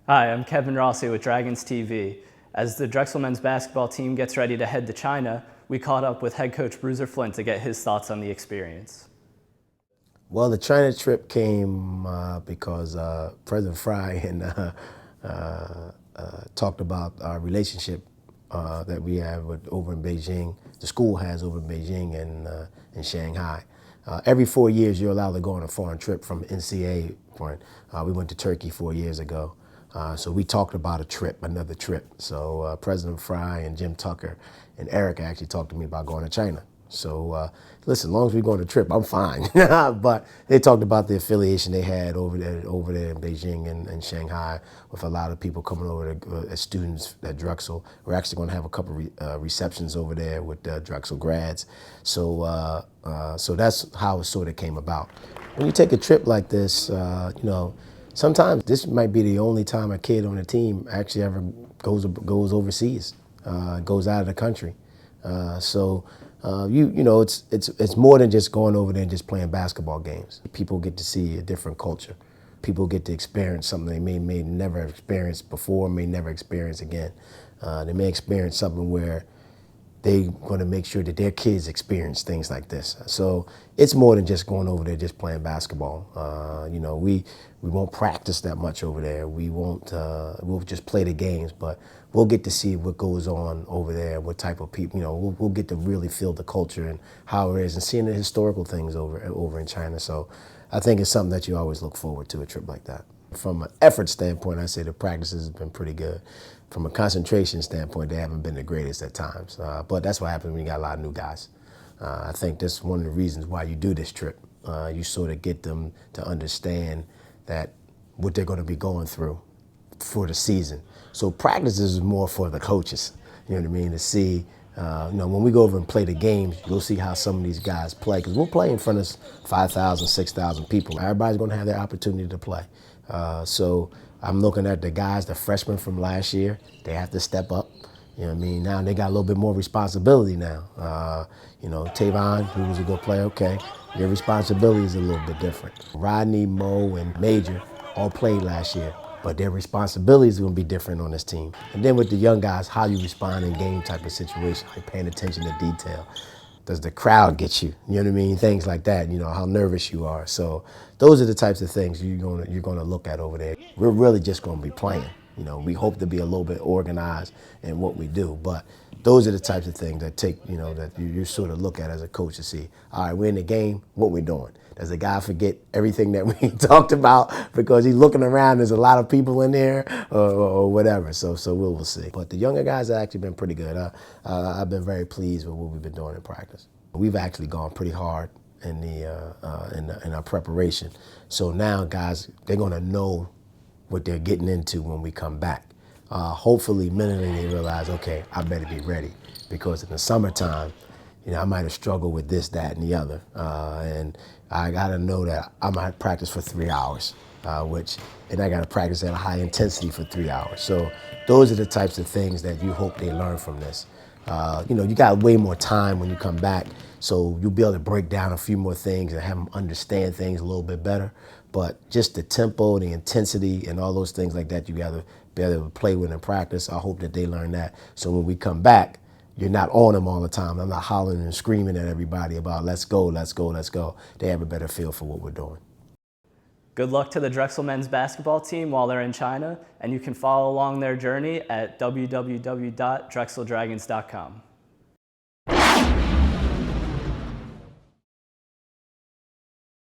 Hi, I'm Kevin Rossi with Dragons TV. As the Drexel men's basketball team gets ready to head to China, we caught up with head coach Bruiser Flint to get his thoughts on the experience. Well, the China trip came because President Fry and talked about our relationship that we have over in Beijing, the school has over in Beijing and in Shanghai. Every 4 years, you're allowed to go on a foreign trip from NCAA point. We went to Turkey 4 years ago. So we talked about a trip, another trip. So President Fry and Jim Tucker and Eric actually talked to me about going to China. So listen, as long as we go on a trip, I'm fine. But they talked about the affiliation they had over there in Beijing and Shanghai, with a lot of people coming over as students at Drexel. We're actually going to have a couple of receptions over there with Drexel grads. So so that's how it sort of came about. When you take a trip like this, sometimes this might be the only time a kid on a team actually ever goes overseas, goes out of the country. It's more than just going over there and just playing basketball games. People get to see a different culture. People get to experience something they may never have experienced before, may never experience again. They may experience something where they're going to make sure that their kids experience things like this. So it's more than just going over there just playing basketball. We won't practice that much over there. We'll just play the games, but we'll get to see what goes on over there, what type of people, we'll get to really feel the culture and how it is, and seeing the historical things over in China. So I think it's something that you always look forward to, a trip like that. From an effort standpoint, I say the practices have been pretty good. From a concentration standpoint, they haven't been the greatest at times. But that's what happens when you got a lot of new guys. I think that's one of the reasons why you do this trip. You sort of get them to understand that what they're going to be going through for the season. So practices is more for the coaches, you know what I mean, to see. When we go over and play the games, you'll see how some of these guys play, because we'll play in front of 5,000, 6,000 people. Everybody's going to have their opportunity to play. So I'm looking at the guys, the freshmen from last year. They have to step up. You know what I mean? Now they got a little bit more responsibility now. Tavon, who was a good player, okay, your responsibility is a little bit different. Rodney, Mo, and Major all played last year, but their responsibilities are going to be different on this team. And then with the young guys, how you respond in game type of situation, like paying attention to detail. Does the crowd get you? You know what I mean? Things like that, how nervous you are. So those are the types of things you're gonna look at over there. We're really just gonna be playing. We hope to be a little bit organized in what we do, but those are the types of things that that you sort of look at as a coach to see, all right, we're in the game, what we're doing. Does the guy forget everything that we talked about because he's looking around, there's a lot of people in there or whatever. So we'll see. But the younger guys have actually been pretty good. I've been very pleased with what we've been doing in practice. We've actually gone pretty hard in our preparation. So now guys, they're gonna know what they're getting into when we come back. Hopefully mentally they realize, okay, I better be ready, because in the summertime, I might have struggled with this, that, and the other. And I gotta know that I might practice for 3 hours, and I gotta practice at a high intensity for 3 hours. So those are the types of things that you hope they learn from this. You got way more time when you come back, so you'll be able to break down a few more things and have them understand things a little bit better. But just the tempo, the intensity, and all those things like that, you gotta be able to play with in practice. I hope that they learn that. So when we come back, you're not on them all the time. I'm not hollering and screaming at everybody about let's go, let's go, let's go. They have a better feel for what we're doing. Good luck to the Drexel men's basketball team while they're in China, and you can follow along their journey at www.drexeldragons.com.